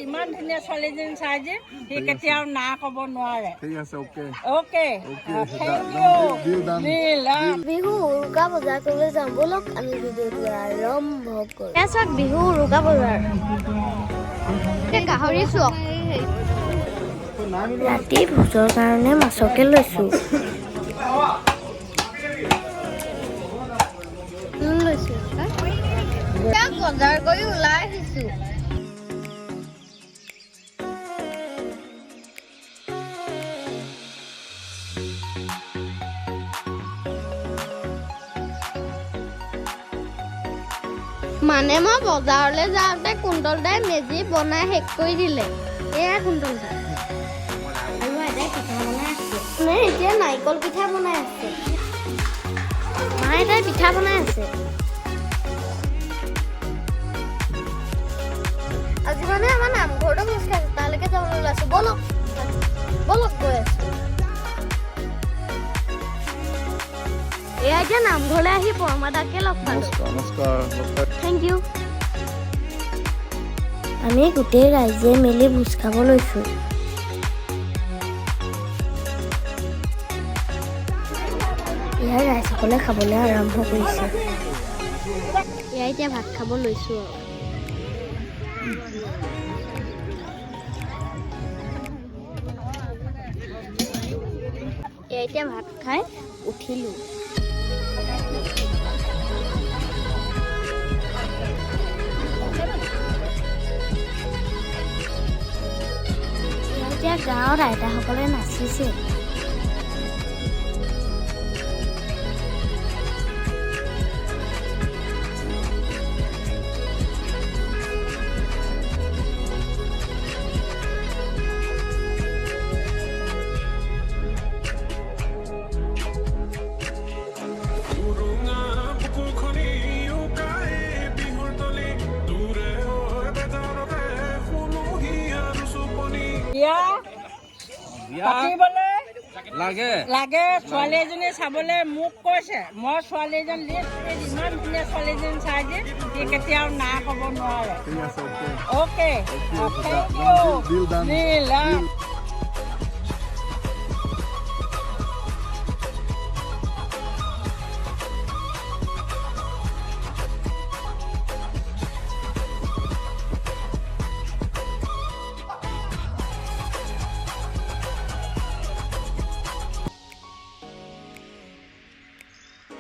ইমান ধুনীয়া ছোৱালীজনী চাই যে সি কেতিয়াও না ক'ব নোৱাৰে। ঠিক আছে, ওকে ওকে বিহু উৰুকা বজাৰ কৰিবলৈ যাওঁ ব'লক আমি ভিডিঅ'টো আৰম্ভ কৰোঁ। চাওক বিহু উৰুকা বজাৰ গাহৰি চোৱা ৰাতি ভোজৰ কাৰণে মাছকে লৈছোঁ। বজাৰ কৰি ওলাই আহিছোঁ। মানে মই বজাৰলৈ যাওঁতে কুন্তল দাই মেজি বনাই শেষ কৰি দিলে। এয়া কুন্তল দা আৰু আইতাই পিঠা বনাই আছে। এতিয়া নাৰিকল পিঠা বনাই আছে। মায়ে তাই পিঠা বনাই আছে। আজি মানে আমাৰ নামঘৰটো খোজ কাঢ়িছোঁ, তালৈকে যাবলৈ ওলাইছোঁ। ব'লক ব'লক গৈ আছোঁ। এয়া এতিয়া নামঘৰলৈ আহি পৰমাদাকে লগ পালোঁ। Thank you. আমি গোটেই ৰাইজে মিলি ভোজ খাব লৈছোঁ। ইয়াৰ ৰাইজসকলে খাবলৈ আৰম্ভ কৰিছে। এয়া এতিয়া ভাত খাব লৈছোঁ আৰু এতিয়া ভাত খাই উঠিলোঁ। এতিয়া গাঁৱত আইতাসকলে নাচিছে। লাগে ছোৱালী এজনী চাবলৈ মোক কৈছে। মই ছোৱালী এজনী ইমান ধুনীয়া ছোৱালী এজনী চাই যে সি কেতিয়াও না ক'ব নোৱাৰে। Okay thank you.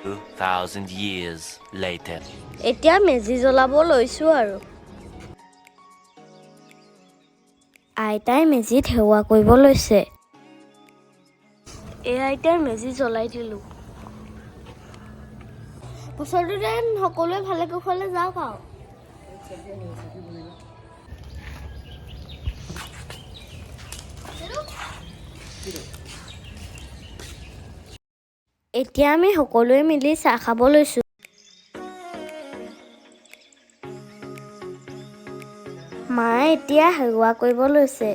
2,000 years later. এতিয়া মেজি জ্বলাব লৈছোঁ আৰু আইতাই মেজিত সেৱা কৰিব লৈছে। এই আইতাৰ মেজি জ্বলাই দিলোঁ। বছৰটো যেন সকলোৱে ভালে কুশলে যাওক আৰু এতিয়া আমি সকলোৱে মিলি চাহ খাব লৈছোঁ। মায়ে এতিয়া সেৱা কৰিব লৈছে।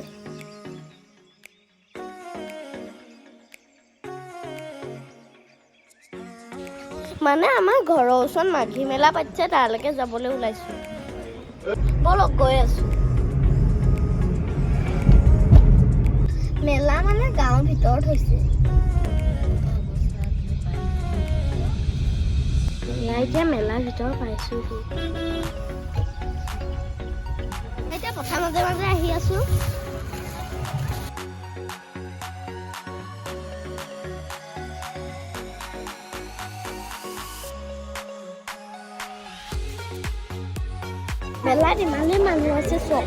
মানে আমাৰ ঘৰৰ ওচৰত মাঘী মেলা পাতিছে, তালৈকে যাবলৈ ওলাইছোঁ। ব'লক গৈ আছোঁ। মেলা মানে গাঁৱৰ ভিতৰত হৈছে। এতিয়া মেলাৰ ভিতৰত পাইছোঁহি। এতিয়া পথাৰ মাজে মাজে আহি আছোঁ। মেলাত ইমানেই মানুহ আছে চব।